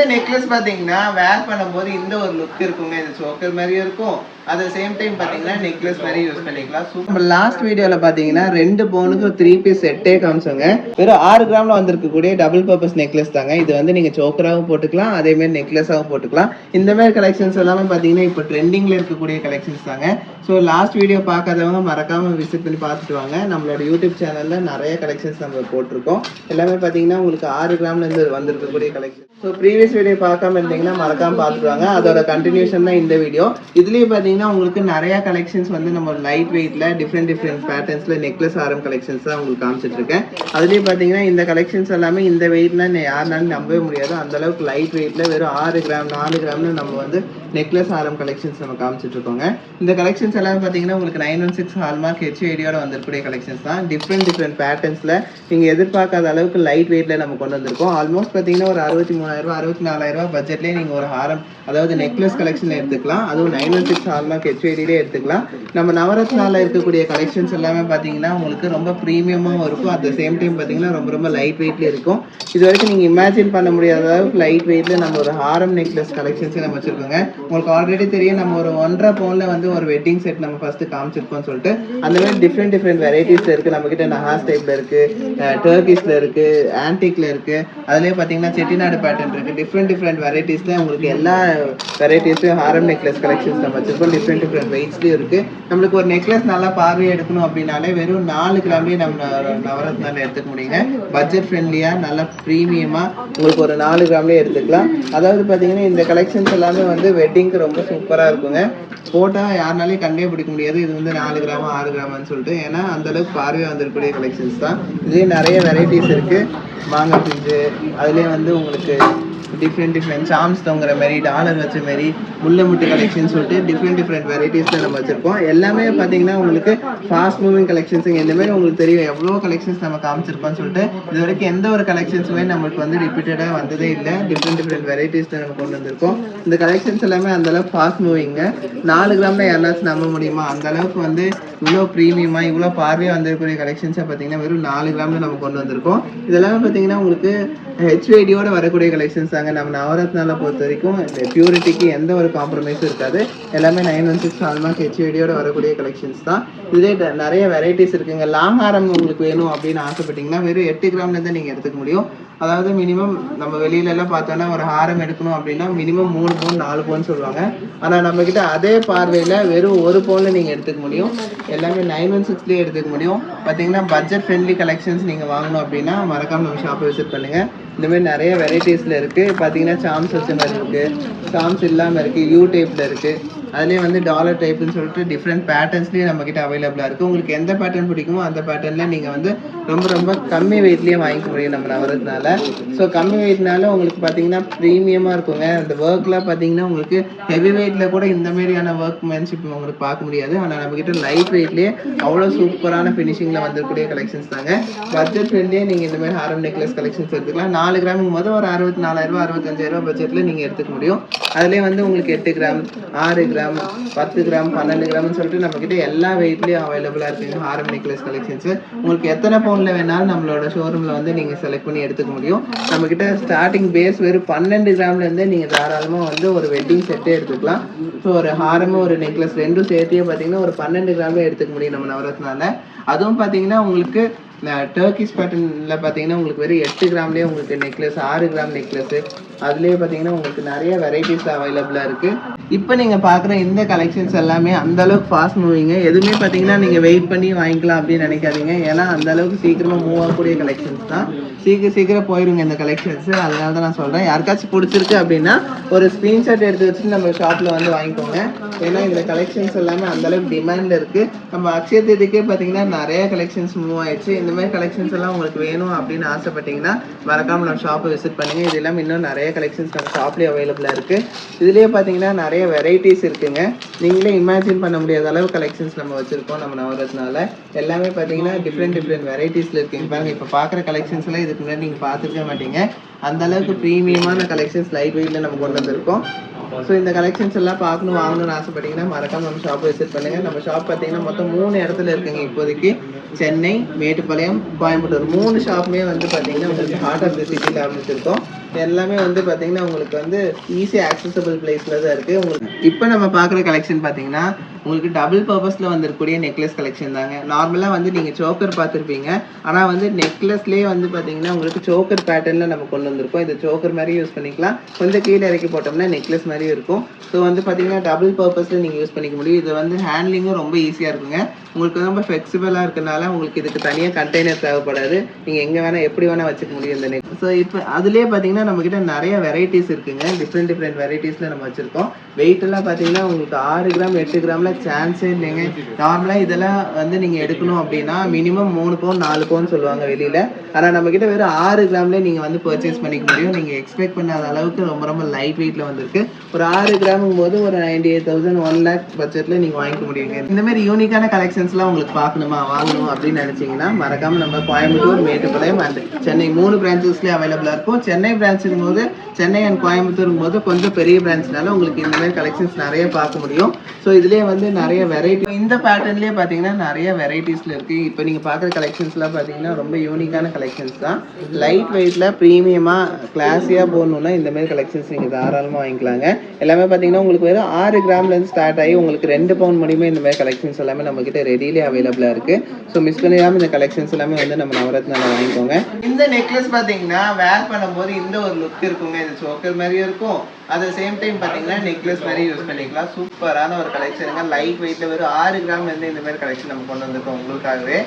இந்த நெக்லஸ் பாத்தீங்கன்னா வேர் பண்ணும்போது இந்த ஒரு லுக் இருக்குங்க. இது சோக்கர் மாதிரியும் இருக்கும், at the same time பாத்தீங்கன்னா நெக்லஸ் மாதிரி யூஸ் பண்ணிக்கலாம். நம்ம லாஸ்ட் வீடியோல பாத்தீங்கன்னா 2 பவுனுக்கு 3 பீஸ் செட்டே காமிச்சோங்க. வெறும் 6 கிராம்ல வந்திருக்கக்கூடிய டபுள் பர்பஸ் நெக்லஸ் தாங்க. இது வந்து நீங்க சோக்கராவும் போட்டுக்கலாம், அதே மாதிரி நெக்லஸாவும் போட்டுக்கலாம். இந்த மாதிரி கலெக்ஷன்ஸ் எல்லாமே பாத்தீங்கன்னா இப்போ ட்ரெண்டிங்ல இருக்கக்கூடிய கலெக்ஷன்ஸ் தாங்க. ஸோ லாஸ்ட் வீடியோ பார்க்காதவங்க மறக்காம விசிட் பண்ணி பார்த்துட்டு வாங்க. நம்மளோட யூடியூப் சேனல்ல நிறைய கலெக்ஷன்ஸ் நம்ம போட்டிருக்கோம். எல்லாமே பாத்தீங்கன்னா உங்களுக்கு 6 கிராம்ல இருந்து வந்திருக்கக்கூடிய கலெக்ஷன். ஸோ ப்ரீவியஸ் வீடியோ பார்க்காம இருந்தீங்கன்னா மறக்காம பார்த்துட்டு வாங்க. அதோட கண்டினியூஷன் தான் இந்த வீடியோ. இதுலயே பாத்தீங்கன்னா உங்களுக்கு நிறைய கலெக்ஷன்ஸ் வந்து நம்ம லைட் வெயிட்ல டிஃப்ரெண்ட் பேட்டர்ன்ஸ்ல நெக்லஸ் ஆரம் கலெக்ஷன்ஸ் தான் உங்களுக்கு காமிச்சிட்டு இருக்கேன். அதுலயே பாத்தீங்கன்னா இந்த கலெக்ஷன்ஸ் எல்லாமே இந்த வெயிட்ல யாருனாலும் நம்பவே முடியாது. அந்த அளவுக்கு லைட் வெயிட்ல வெறும் 6 கிராம் 4 கிராம்னு நம்ம வந்து நெக்லஸ் ஆரம் கலெக்ஷன்ஸ் நம்ம காமிச்சிட்டு இருக்கோங்க. இந்த கலெக்ஷன்ஸ் எல்லாமே பாத்தீங்கன்னா உங்களுக்கு 916 ஹால்மார்க் HUID-யோட வந்திருக்கக்கூடிய கலெக்ஷன்ஸ் தான். டிஃப்ரெண்ட் பேட்டர்ன்ஸ்ல நீங்க எதிர்பார்க்காத அளவுக்கு லைட் வெயிட்ல நம்ம கொண்டு வந்திருக்கோம். ஆல்மோஸ்ட் பாத்தீங்கன்னா ஒரு 63,000 ரூபாய் 64,000 ரூபாய் பட்ஜெட்லேயே நீங்க ஒரு ஹாரம் அதாவது நெக்லஸ் கலெக்ஷன் எடுத்துக்கலாம். அதுவும் 916 ஹால்மார்க் HUID-லே எடுத்துக்கலாம். நம்ம நவரத்னால இருக்கக்கூடிய கலெக்ஷன்ஸ் எல்லாமே பாத்தீங்கன்னா உங்களுக்கு ரொம்ப ப்ரீமியமாகவும் இருக்கும். அட் த சேம் டைம் பாத்தீங்கன்னா ரொம்ப லைட் வெயிட்ல இருக்கும். இது வரைக்கும் நீங்க இமேஜின் பண்ண முடியாத அளவுக்கு லைட் வெயிட்ல நம்ம ஒரு ஹாரம் நெக்லஸ் கலெக்ஷன்ஸ் நம்ம வச்சிருக்கோங்க. உங்களுக்கு ஆல்ரெடி தெரியும் நம்ம ஒரு 1.5 பவுன்ல வந்து ஒரு வெட்டிங் செட் நம்ம ஃபர்ஸ்ட் காமிச்சிருக்கோம்னு சொல்லிட்டு. அந்த மாதிரி டிஃப்ரெண்ட் வெரைட்டிஸ்ல இருக்கு. நம்ம கிட்ட நஹாஸ் டைப்ல இருக்கு, டர்க்கிஸ்ல இருக்கு, ஆன்டிக்ல இருக்கு, அதுலயே பாத்தீங்கன்னா செட்டிநாடு பேட்டர்ன் இருக்கு. டிஃப்ரெண்ட் வெரைட்டிஸ்ல உங்களுக்கு எல்லா வெரைட்டிஸ்லயும் ஹாரம் நெக்லஸ் கலெக்ஷன்ஸ் நம்ம வச்சிருக்கோம். டிஃப்ரெண்ட் வெயிட்ஸ்லயும் இருக்கு. நம்மளுக்கு ஒரு நெக்லஸ் நல்லா பார்வையை எடுக்கணும் அப்படின்னாலே வெறும் 4 கிராம்லயே நம்ம நவரத்னால எடுத்துக்க முடியுங்க. பட்ஜெட் ஃப்ரெண்ட்லியா நல்லா ப்ரீமியமா உங்களுக்கு ஒரு 4 கிராம்லயே எடுத்துக்கலாம். அதாவது பாத்தீங்கன்னா இந்த கலெக்ஷன்ஸ் எல்லாமே வந்து வெட்டிங்க்கு ரொம்ப சூப்பரா இருக்குங்க. போட்டா யாருனாலையும் கண்டே பிடிக்க முடியாது இது வந்து 4 கிராம் 6 கிராம்னு சொல்லிட்டு. ஏன்னா அந்த அளவுக்கு பார்வையா வந்திருக்கக்கூடிய கலெக்ஷன்ஸ் தான். இதுலயே நிறைய வெரைட்டிஸ் இருக்கு. மாங்காய் பிஞ்சு, அதுலயே வந்து உங்களுக்கு டிஃப்ரெண்ட் சாம்ஸ் தொங்குற மாதிரி, டாலர் வச்ச மாதிரி, முள்ளமுட்டு கலெக்ஷன் சொல்லிட்டு டிஃப்ரெண்ட் வெரைட்டிஸ்ல நம்ம வச்சிருக்கோம். எல்லாமே பாத்தீங்கன்னா உங்களுக்கு ஃபாஸ்ட் மூவிங் கலெக்ஷன்ஸ். இந்த மாதிரி உங்களுக்கு தெரியும் எவ்வளோ கலெக்ஷன்ஸ் நம்ம காமிச்சிருக்கோம்னு சொல்லிட்டு. இது வரைக்கும் எந்த ஒரு கலெக்ஷன்ஸுமே நம்மளுக்கு வந்து ரிப்பீட்டடா வந்ததே இல்லை. டிஃப்ரெண்ட் வெரைட்டிஸ்ல நம்ம கொண்டு வந்திருக்கோம். இந்த கலெக்ஷன்ஸ் எல்லாமே அந்த அளவுக்கு ஃபாஸ்ட் மூவிங்க. 4 கிராம்ல யாராச்சும் நம்ப முடியுமா? அந்த அளவுக்கு வந்து இவ்வளோ ப்ரீமியமா இவ்வளோ பார்வையா வந்திருக்கக்கூடிய கலெக்ஷன்ஸை பார்த்தீங்கன்னா வெறும் 4 கிராம்ல நம்ம கொண்டு வந்திருக்கோம். இதெல்லாமே பார்த்தீங்கன்னா உங்களுக்கு HUID-யோட வரக்கூடிய கலெக்ஷன்ஸ் தாங்க. நம்ம நவரத்னால பொறுத்த வரைக்கும் இந்த பியூரிட்டிக்கு எந்த ஒரு காம்ப்ரமைஸும் இருக்காது. எல்லாமே 916 ஹால்மார்க் HUID-யோட வரக்கூடிய கலெக்ஷன்ஸ் தான். இதுலேயே நிறைய வெரைட்டிஸ் இருக்குங்க. லாங் ஹாரம் உங்களுக்கு வேணும் அப்படின்னு ஆசைப்பட்டீங்கன்னா வெறும் 8 கிராம்ல இருந்து நீங்க எடுத்துக்க முடியும். அதாவது மினிமம் நம்ம வெளியில எல்லாம் பார்த்தோம்னா ஒரு ஹாரம் எடுக்கணும் அப்படின்னா மினிமம் 3 பவுன் 4 பவுன் சொல்லுவாங்க. ஆனா நம்ம கிட்ட அதே பார்வையில வெறும் 1 பவுன்ல நீங்க எடுத்துக்க முடியும். எல்லாமே 916லயே எடுத்துக்க முடியும். பாத்தீங்கன்னா பட்ஜெட் ஃப்ரெண்ட்லி கலெக்ஷன்ஸ் நீங்க வாங்கணும் அப்படின்னா மறக்காம நம்ம ஷாப்பை விசிட் பண்ணுங்க. இந்த மாதிரி நிறைய வெரைட்டிஸ்ல இருக்கு. பாத்தீங்கன்னா சாம்ஸ் வச்ச மாதிரி இருக்கு, சாம்ஸ் இல்லாம இருக்கு, யூ டைப்ல இருக்கு, அதுலேயே வந்து டாலர் டைப்னு சொல்லிட்டு டிஃப்ரெண்ட் பேட்டர்ன்ஸ்லேயே நம்மக்கிட்ட அவைலபிளாக இருக்குது. உங்களுக்கு எந்த பேட்டர்ன் பிடிக்குமோ அந்த பேட்டர்னில் நீங்கள் வந்து ரொம்ப கம்மி வெயிட்லேயே வாங்கிக்க முடியும் நம்ம நவரத்னால. ஸோ கம்மி வெயிட்னால உங்களுக்கு பார்த்தீங்கன்னா ப்ரீமியமாக இருக்குங்க. அந்த ஒர்க்லாம் பார்த்தீங்கன்னா உங்களுக்கு ஹெவி வெயிட்டில் கூட இந்த மாதிரியான ஒர்க் மேன்ஷிப் உங்களுக்கு பார்க்க முடியாது. ஆனால் நம்மக்கிட்ட லைட் வெயிட்லேயே அவ்வளோ சூப்பரான ஃபினிஷிங்கில் வந்துருக்கூடிய கலெக்ஷன்ஸ் தாங்க. பட்ஜெட் ஃப்ரெண்ட்லேயே நீங்கள் இந்த மாதிரி ஹாரம் நெக்லஸ் கலெக்ஷன்ஸ் எடுத்துக்கலாம். 4 கிராமுக்கு முதல் ஒரு 64,000 ரூபா 65,000 பட்ஜெட்டில் நீங்கள் எடுத்துக்க முடியும். அதுலேயே வந்து உங்களுக்கு 8 கிராம் 6 கிராம் 10 கிராம் 12 கிராம்னு சொல்லிட்டு நம்ம கிட்ட எல்லா வெயிட்லயும் அவைலபிளா இருக்குங்க ஹாரம் நெக்லஸ் கலெக்ஷன்ஸ். உங்களுக்கு எத்தனை பவுன்ல வேணாலும் நம்மளோட ஷோரூம்ல வந்து நீங்க செலக்ட் பண்ணி எடுத்துக்க முடியும். நம்ம கிட்ட ஸ்டார்டிங் பேஸ் வெறும் 12 கிராம்ல இருந்தே நீங்க தாராளமா வந்து ஒரு வெட்டிங் செட்டே எடுத்துக்கலாம். ஸோ ஒரு ஹாரமும் ஒரு நெக்லஸ் ரெண்டும் சேர்த்தே பார்த்தீங்கன்னா ஒரு 12 கிராம்ல எடுத்துக்க முடியும் நம்ம நவரத்னால. அதுவும் பார்த்தீங்கன்னா உங்களுக்கு டர்க்கிஷ் பேட்டர்ன்ல பார்த்தீங்கன்னா உங்களுக்கு வெறும் 8 கிராம்லேயே உங்களுக்கு நெக்லஸ் 6 கிராம் நெக்லஸ் அதுலேயே பார்த்தீங்கன்னா உங்களுக்கு நிறைய வெரைட்டிஸ் அவைலபிளாக இருக்குது. இப்போ நீங்கள் பார்க்குற இந்த கலெக்ஷன்ஸ் எல்லாமே அந்த அளவுக்கு ஃபாஸ்ட் மூவிங்க. எதுவுமே பார்த்தீங்கன்னா நீங்கள் வெயிட் பண்ணி வாங்கிக்கலாம் அப்படின்னு நினைக்காதீங்க. ஏன்னா அந்த அளவுக்கு சீக்கிரமாக மூவ் ஆகக்கூடிய கலெக்ஷன்ஸ் தான். சீக்கிரம் போயிருங்க இந்த கலெக்ஷன்ஸ். அதனால தான் நான் சொல்கிறேன். யாருக்காச்சும் பிடிச்சிருக்கு அப்படின்னா ஒரு ஸ்க்ரீன்ஷாட் எடுத்து வச்சுட்டு நம்ம ஷாப்பில் வந்து வாங்கிக்கோங்க. ஏன்னா இந்த கலெக்ஷன்ஸ் எல்லாமே அந்த அளவுக்கு டிமாண்டில் இருக்குது. நம்ம அக்ஷய தீதிக்கே பார்த்தீங்கன்னா நிறைய கலெக்ஷன்ஸ் மூவ் ஆயிடுச்சு. இந்த மாதிரி கலெக்ஷன்ஸ் எல்லாம் உங்களுக்கு வேணும் அப்படின்னு ஆசைப்பட்டீங்கன்னா மறக்காம நம்ம ஷாப்பை விசிட் பண்ணுங்க. இது இல்லாமல் இன்னும் நிறைய கலெக்ஷன்ஸ் நம்ம ஷாப்லேயே அவைலபிளாக இருக்குது. இதுலேயே பார்த்தீங்கன்னா நிறைய வெரைட்டிஸ் இருக்குங்க. நீங்களே இமேஜின் பண்ண முடியாத அளவு கலெக்ஷன்ஸ் நம்ம வச்சுருக்கோம் நம்ம நவரத்னால. எல்லாமே பார்த்தீங்கன்னா டிஃப்ரெண்ட் வெரைட்டிஸில் இருக்குங்க. பாருங்க இப்போ பார்க்குற கலெக்ஷன்ஸ் எல்லாம் இதுக்கு முன்னாடி நீங்கள் பார்த்துருக்க மாட்டீங்க. அந்த அளவுக்கு ப்ரீமியமான கலெக்ஷன்ஸ் லைட் வெயிட்டில் நம்ம கொண்டு வந்திருக்கோம். ஸோ இந்த கலெக்ஷன்ஸ் எல்லாம் பார்க்கணும் வாங்கணும்னு ஆசைப்பட்டீங்கன்னா மறக்காம நம்ம ஷாப்பை விசிட் பண்ணுங்க. நம்ம ஷாப் பார்த்தீங்கன்னா மொத்தம் 3 இடத்துல இருக்குங்க. இப்போதைக்கு சென்னை, மேட்டுப்பாளையம், கோயம்புத்தூர் 3 ஷாப்புமே வந்து பார்த்தீங்கன்னா உங்களுக்கு ஹார்ட் ஆஃப் தி சிட்டியில் ஆரம்பிச்சிருக்கோம். எல்லாமே வந்து பார்த்தீங்கன்னா உங்களுக்கு வந்து ஈஸி ஆக்சசபிள் பிளேஸில் தான் இருக்குது. உங்களுக்கு இப்போ நம்ம பார்க்குற கலெக்ஷன் பார்த்தீங்கன்னா உங்களுக்கு டபுள் பர்பஸில் வந்திருக்கக்கூடிய நெக்லஸ் கலெக்ஷன் தாங்க. நார்மலாக வந்து நீங்கள் சோக்கர் பார்த்துருப்பீங்க, ஆனால் வந்து நெக்லஸ்லேயே வந்து பார்த்தீங்கன்னா உங்களுக்கு சோக்கர் பேட்டர்னில் நம்ம கொண்டு வந்திருக்கோம். இது சோக்கர் மாதிரி யூஸ் பண்ணிக்கலாம், கொஞ்சம் கீழே இறக்கி போட்டோம்னா நெக்லஸ் மாதிரி இருக்கும். ஸோ வந்து பார்த்தீங்கன்னா டபுள் பர்பஸில் நீங்கள் யூஸ் பண்ணிக்க முடியும். இது வந்து ஹேண்ட்லிங்கும் ரொம்ப ஈஸியாக இருக்குங்க. உங்களுக்கு ரொம்ப ஃப்ளெக்சிபிளாக இருக்கிறனால உங்களுக்கு இதுக்கு தனியாக கண்டெய்னர் தேவைப்படாது. நீங்கள் எங்கே வேணால் எப்படி வேணால் வச்சுக்க முடியும் இந்த நெக். ஸோ இப்போ அதுலேயே பார்த்தீங்கன்னா நம்மக்கிட்ட நிறைய வெரைட்டிஸ் இருக்குங்க. டிஃப்ரெண்ட் வெரைட்டிஸில் நம்ம வச்சுருக்கோம். வெயிட் எல்லாம் பார்த்தீங்கன்னா உங்களுக்கு 6 கிராம் 8 கிராமில் சான்ஸே இல்லைங்க. நார்மலாக இதெல்லாம் வந்து நீங்கள் எடுக்கணும் அப்படின்னா மினிமம் 3 பவுன் 4 பவுன் சொல்லுவாங்க வெளியில். ஆனால் நம்மக்கிட்ட வெறும் 6 கிராம்லேயே நீங்கள் வந்து பர்ச்சேஸ் பண்ணிக்க முடியும். நீங்கள் எக்ஸ்பெக்ட் பண்ணாத அளவுக்கு ரொம்ப ரொம்ப லைட் வெயிட்டில் வந்திருக்கு. ஒரு 6 கிராமுங்கும் போது ஒரு 98,000 1 lakh பட்ஜெட்டில் நீங்கள் வாங்கிக்க முடியுங்க. இந்த மாதிரி யூனிக்கான கலெக்ஷன்ஸ்லாம் உங்களுக்கு பார்க்கணுமா வாங்கணும் அப்படின்னு நினச்சிங்கன்னா மறக்காமல் நம்ம கோயம்புத்தூர், மேட்டுப்பாளையம் அண்ட் சென்னை 3 பிரான்ச்சஸ்லேயே அவைலபிளாக இருக்கும். சென்னை பிரான்ச்சுங்கும் போது சென்னை அண்ட் கோயம்புத்தூருங்கும் போது கொஞ்சம் பெரிய பிரான்ச்னால உங்களுக்கு இந்த மாதிரி கலெக்ஷன்ஸ் நிறைய பார்க்க முடியும். ஸோ இதுலேயே வந்து நிறைய வெரைட்டி, இந்த பேட்டர்ன்லேயே பார்த்தீங்கன்னா நிறைய வெரைட்டிஸில் இருக்குது. இப்போ நீங்கள் பார்க்குற கலெக்ஷன்ஸ்லாம் பார்த்தீங்கன்னா ரொம்ப யூனிக்கான கலெக்ஷன்ஸ் தான். லைட் வெயிட்டில் ப்ரீமியமாக கிளாஸியாக போகணுன்னா இந்த மாதிரி கலெக்ஷன்ஸ் நீங்கள் தாராளமாக வாங்கிக்கலாங்க. எல்லாமே பார்த்தீங்கன்னா உங்களுக்கு வெறும் 6 கிராம்லேருந்து ஸ்டார்ட் ஆகி உங்களுக்கு 2 பவுன் முடியுமே இந்த மாதிரி கலெக்ஷன்ஸ் எல்லாமே நம்மக்கிட்ட ரெடியிலே அவைலபிளாக இருக்குது. ஸோ மிஸ் பண்ணிடாமல் இந்த கலெக்ஷன்ஸ் எல்லாமே வந்து நம்ம நவரத்னால வாங்கிக்கோங்க. இந்த நெக்லஸ் பார்த்தீங்கன்னா வேர் பண்ணும்போது இந்த ஒரு லுக் இருக்குங்க. இது சோக்கர் மாதிரியும் இருக்கும், அட் த சேம் டைம் பார்த்தீங்கன்னா நெக்லஸ் மாதிரி யூஸ் பண்ணிக்கலாம். சூப்பரான ஒரு கலெக்ஷனுங்க. லைட் வெயிட்டில் வெறும் 6 கிராம்லேருந்து இந்த மாதிரி கலெக்ஷன் நம்ம கொண்டு வந்திருக்கோம் உங்களுக்காகவே.